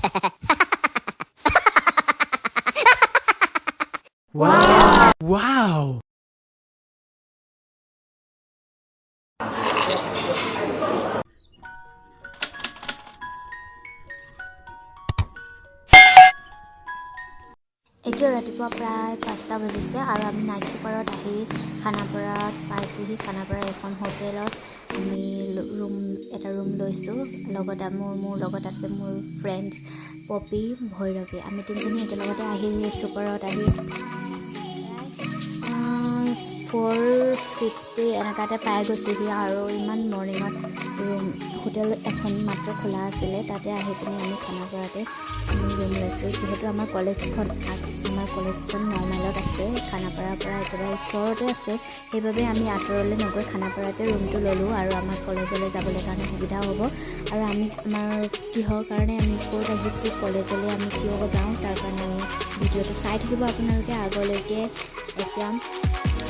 Wow! Wow! এতিয়া ৰাতিপুৱা প্ৰায় 5টা বাজিছে আৰু আমি নাইট চুপাৰত আহি খানাপাৰাত পাইছোঁহি। খানাপাৰা এখন হোটেলত আমি এটা ৰুম লৈছোঁ। লগতে মোৰ লগত আছে মোৰ ফ্ৰেণ্ড পপি, ভৈৰৱী। আমি তিনিজনী একেলগতে আহি চুপাৰত আহি 4:50 এনেকুৱাতে পাই গৈছোঁহি আৰু ইমান মৰ্ণিঙত হোটেল এখন মাত্ৰ খোলা আছিলে। তাতে আহি পিনি আমি খানাপাৰাতে ৰুম লৈছোঁ। যিহেতু আমাৰ কলেজখন 9 মাইলত আছে, খানাপাৰাৰ পৰা একেবাৰে ওচৰতে আছে। সেইবাবে আমি আঁতৰলৈ নগৈ খানাপাৰাতে ৰুমটো ল'লোঁ আৰু আমাৰ কলেজলৈ যাবলৈ কাৰণে সুবিধা হ'ব। আৰু আমাৰ কিহৰ কাৰণে আমি ক'ত আহিছোঁ, কলেজলৈ আমি কিয় যাওঁ, তাৰ কাৰণে আমি ভিডিঅ'টো চাই থাকিব আপোনালোকে আগলৈকে। এতিয়া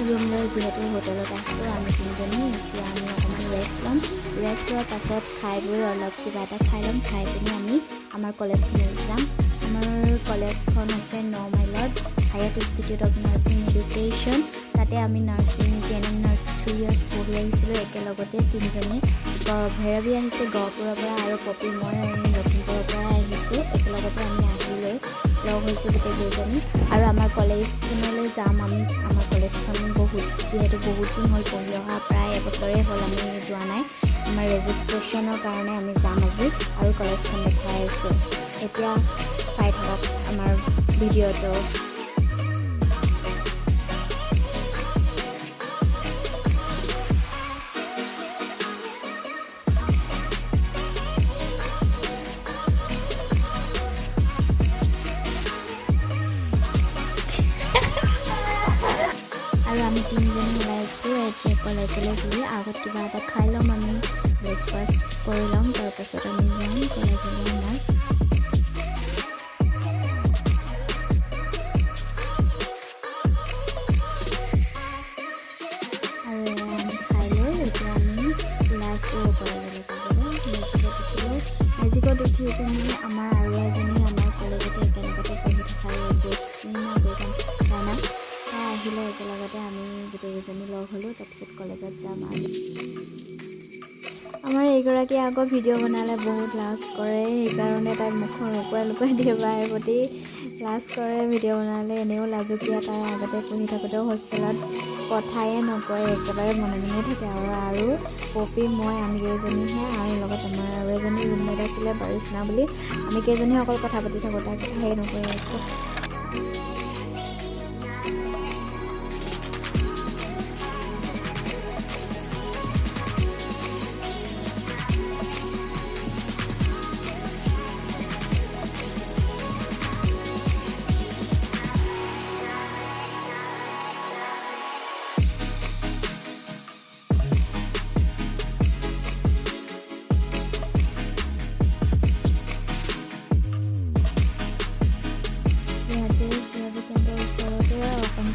ৰুম লৈ যিহেতু হোটেলত আহিছোঁ আমি তিনিজনী, এতিয়া আমি অকণমান ৰেষ্ট ল'ম। ৰেষ্ট লোৱাৰ পাছত খাই বৈ অলপ কিবা এটা খাই ল'ম। খাই পিনি আমি আমাৰ কলেজখনলৈ যাম। আমাৰ কলেজখন আছে 9 মাইলত, হায়াত ইনষ্টিটিউট অফ নাৰ্ছিং এডুকেশ্যন। তাতে আমি ট্ৰেইনিং নাৰ্ছ 3 years পঢ়ি আহিছিলোঁ একেলগতে তিনিজনী। ভৈৰৱী আহিছে গহপুৰৰ পৰা আৰু পপি মই লখিমপুৰৰ পৰা আহিছোঁ। একেলগতে আমি আহিলৈ লগ হৈছোঁ গোটেইকেইজনী আৰু আমাৰ কলেজখনলৈ যাম আমি। আমাৰ কলেজখন যিহেতু বহুত দিন হ'ল পঢ়ি অহা, প্ৰায় এবছৰেই হ'ল আমি যোৱা নাই। আমাৰ ৰেজিষ্ট্ৰেশ্যনৰ কাৰণে আমি যাম আজি আৰু কলেজখন দেখাই আছোঁ। এতিয়া চাই থাকক আমাৰ ভিডিঅ'টো। আৰু আমি তিনিজনী ওলাইছোঁ এতিয়া কলেজলৈ বুলি। আগত কিবা এটা খাই ল'ম, আমি ব্ৰেকফাষ্ট কৰি ল'ম, তাৰপাছত আমি যাম কলেজলৈ। আমাৰ আৰু আমি খাই লৈ এতিয়া আমি ওলাইছোঁ কলেজলৈ যাবলৈ। মেজিকত উঠি পিনি আমাৰ আৰু এজনী আমাৰ কলেজতে একেলগতে পঢ়ি থকা তাই আহিলে। একেলগতে আমি গোটেইকেইজনী লগ হ'লোঁ, তাৰপিছত কলেজত যাম। আমাৰ এইগৰাকী আকৌ ভিডিঅ' বনালে বহুত লাজ কৰে, সেইকাৰণে তাই মুখখন লুকুৱাই দিয়ে। বাৰে প্ৰতি লাজ কৰে ভিডিঅ' বনালে, এনেও লাজুকীয়া। তাই আগতে পঢ়ি থাকোঁতেও হোষ্টেলত কথায়ে নকয়, একেবাৰে মনে মনে থাকে। আৰু পপি মই আমি কেইজনীহে, আৰু লগত আমাৰ আৰু এজনী ৰুমমেট আছিলে বাৰিষ্ণা বুলি। আমি কেইজনী অকল কথা পাতি থাকোঁ, তাই কথাই নকয় একো।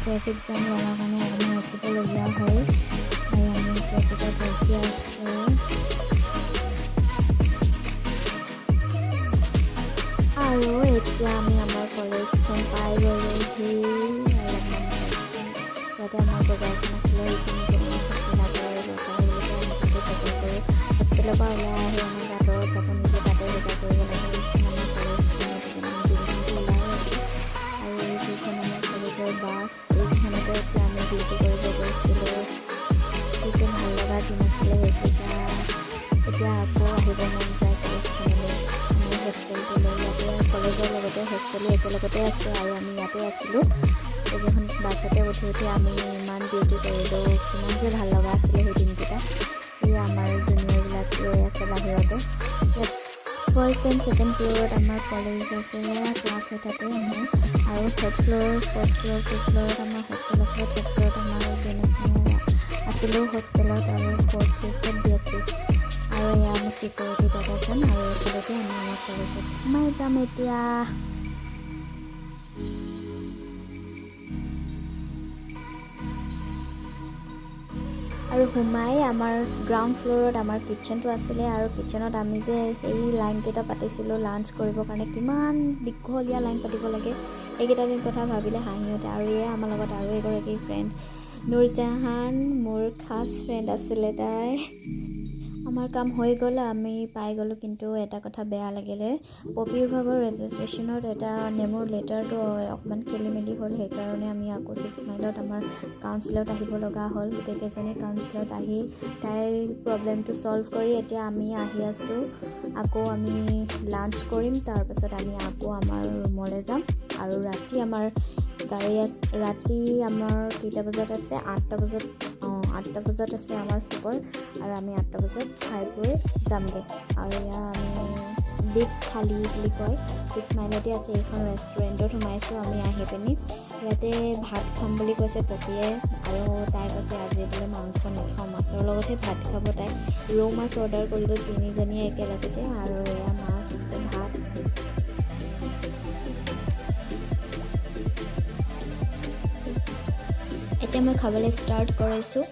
ট্ৰেফিক জাম লগাৰ কাৰণে অকণমান ৰখিবলগীয়া হ'ল আৰু আমি ট্ৰেফিকত ৰখি আছোঁ। আৰু এতিয়া আমি আমাৰ কলেজখন পাই গ'লোহি। ইয়াতে আমাৰ বজাৰখন আছিলে, সেইখিনি হোষ্টেলৰ পৰা ওলাই আহি আমাৰ বাটত যাব নিদিয়ে, তাতে বজাৰ কৰিব লাগে। আমাৰ কলেজখনত ওলাই আছে আৰু যিখন আমাৰ কলেজৰ বাছ, এইখনতে এতিয়া আমি ডিউটি কৰিব গৈছিলোঁ। যিটো ভাল লগা দিন আছিলে সেইকেইটা এতিয়া আকৌ আহিব মন যায় কলেজখনলৈ, আমাৰ হোষ্টেলটোলৈ। ইয়াতে কলেজৰ লগতে হোষ্টেলো একেলগতে আছে আৰু আমি ইয়াতে আছিলোঁ। এইখন বাছতে উঠি আমি ইমান ডিউটি কৰিলোঁ, কিমান যে ভাল লগা আছিলে সেই দিনকেইটা। এই আমাৰ জুনিয়ৰবিলাক ৰৈ আছে বাহিৰতে। ফাৰ্ষ্ট এণ্ড ছেকেণ্ড ফ্ল'ৰত আমাৰ কলেজ আছে, ক্লাছ হৈ থাকে আমাৰ। আৰু third floor, fourth floor, fifth ফ্ল'ৰত আমাৰ হোষ্টেল আছে। থাৰ্ড ফ্ল'ৰত আমাৰ যেনেকৈ আছিলোঁ হোষ্টেলত, আৰু ফ'ৰ্থ ফিফ্থত BSc। আৰু এয়া আমি চিকিউৰিটি গাৰ্ড এজন, আৰু এইফালেদি আমি আমাৰ কলেজত সোমাই যাম এতিয়া। আৰু সোমাই আমাৰ গ্ৰাউণ্ড ফ্ল'ৰত আমাৰ কিটচেনটো আছিলে আৰু কিটচেনত আমি যে এই লাইনকেইটা পাতিছিলোঁ লাঞ্চ কৰিবৰ কাৰণে কিমান দীঘলীয়া লাইন পাতিব লাগে এইকেইটা দিন কথা ভাবিলে হাঁহি উঠে। আৰু এয়া আমাৰ লগত আৰু এগৰাকী ফ্ৰেণ্ড নুৰজাহান, মোৰ খাছ ফ্ৰেণ্ড আছিলে তাই। আমাৰ কাম হৈ গ'ল, আমি পাই গ'লোঁ, কিন্তু এটা কথা বেয়া লাগিলে পপীৰ ভাগৰ ৰেজিষ্ট্ৰেশ্যনত এটা নেমৰ লেটাৰটো অকণমান খেলি মেলি হ'ল। সেইকাৰণে আমি আকৌ 6 মাইলত আমাৰ কাউন্সিলত আহিব লগা হ'ল। গোটেইকেইজনী কাউন্সিলত আহি তাইৰ প্ৰব্লেমটো ছল্ভ কৰি এতিয়া আমি আহি আছোঁ। আকৌ আমি লাঞ্চ কৰিম, তাৰপাছত আমি আকৌ আমাৰ ৰুমলৈ যাম। আৰু ৰাতি আমাৰ গাড়ী ৰাতি আমাৰ কেইটা বজাত আছে 8টা বজাত 8টা বজাত আছে আমাৰ চুকৰ, আৰু আমি 8টা বজাত খাই বৈ যামগৈ। আৰু এয়া আমি বিগ থালি বুলি কয় 6 মাইলতে আছে এইখন ৰেষ্টুৰেণ্টত সোমাইছোঁ আমি আহি পিনি। ইয়াতে ভাত খাম বুলি কৈছে পপীয়ে, আৰু তাই কৈছে আজি বোলে মাংস নাখাওঁ, মাছৰ লগতহে ভাত খাব তাই। ৰৌ মাছ অৰ্ডাৰ কৰিলোঁ 3জনীয়ে একেলগতে, আৰু এয়া মাছ ভাত। এতিয়া মই খাবলৈ ষ্টাৰ্ট কৰিছোঁ।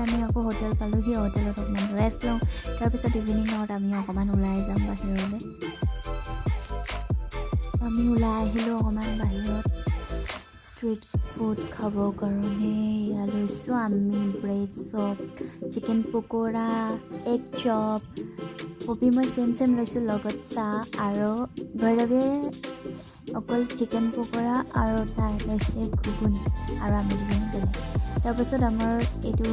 আমি আকৌ হোটেল পালোঁহি, হোটেলত অকণমান ৰেষ্ট লওঁ, তাৰপিছত ইভিনিঙত আমি অকণমান ওলাই যাম বাহিৰলৈ। আমি ওলাই আহিলোঁ অকণমান বাহিৰত ষ্ট্ৰীট ফুড খাবৰ কাৰণে। এয়া লৈছোঁ আমি ব্ৰেড চপ, চিকেন পকোৰা, এগ চপ। পপী মই চেম লৈছোঁ, লগত চাহ, আৰু ভৈৰৱে অকল চিকেন পকোৰা আৰু তাই লৈছে ঘুগুনি, আৰু আমি দুজনী বেলেগ। তাৰপাছত আমাৰ এইটো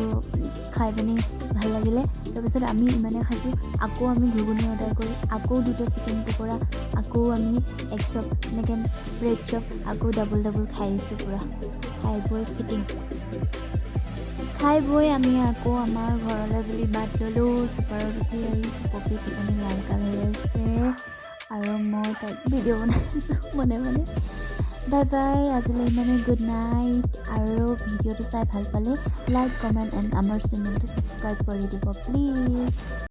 খাই পিনি ভাল লাগিলে, তাৰপিছত আমি ইমানে খাইছোঁ। আকৌ আমি ঘুগুনি অৰ্ডাৰ কৰি আকৌ 2টা চিকেন পকোৰা, আকৌ আমি এগ চপ, এনেকৈ ব্ৰেড চপ আকৌ ডাবল খাই দিছোঁ পূৰা। খাই বৈ ফিটিং খাই বৈ আমি আকৌ আমাৰ ঘৰলৈ বুলি বাট ল'লোঁ। চুপাৰত উঠি আহিছোঁ, পপী টোপনি লাল কাল হৈ আছে, আৰু মই তাইক ভিডিঅ' বনাইছোঁ মনে মনে। বাই বাই, আজিলৈ ইমানে, গুড নাইট। আৰু ভিডিঅ'টো চাই ভাল পালে লাইক, কমেণ্ট এণ্ড আমাৰ চেনেলটো ছাবস্ক্ৰাইব কৰি দিব প্লিজ।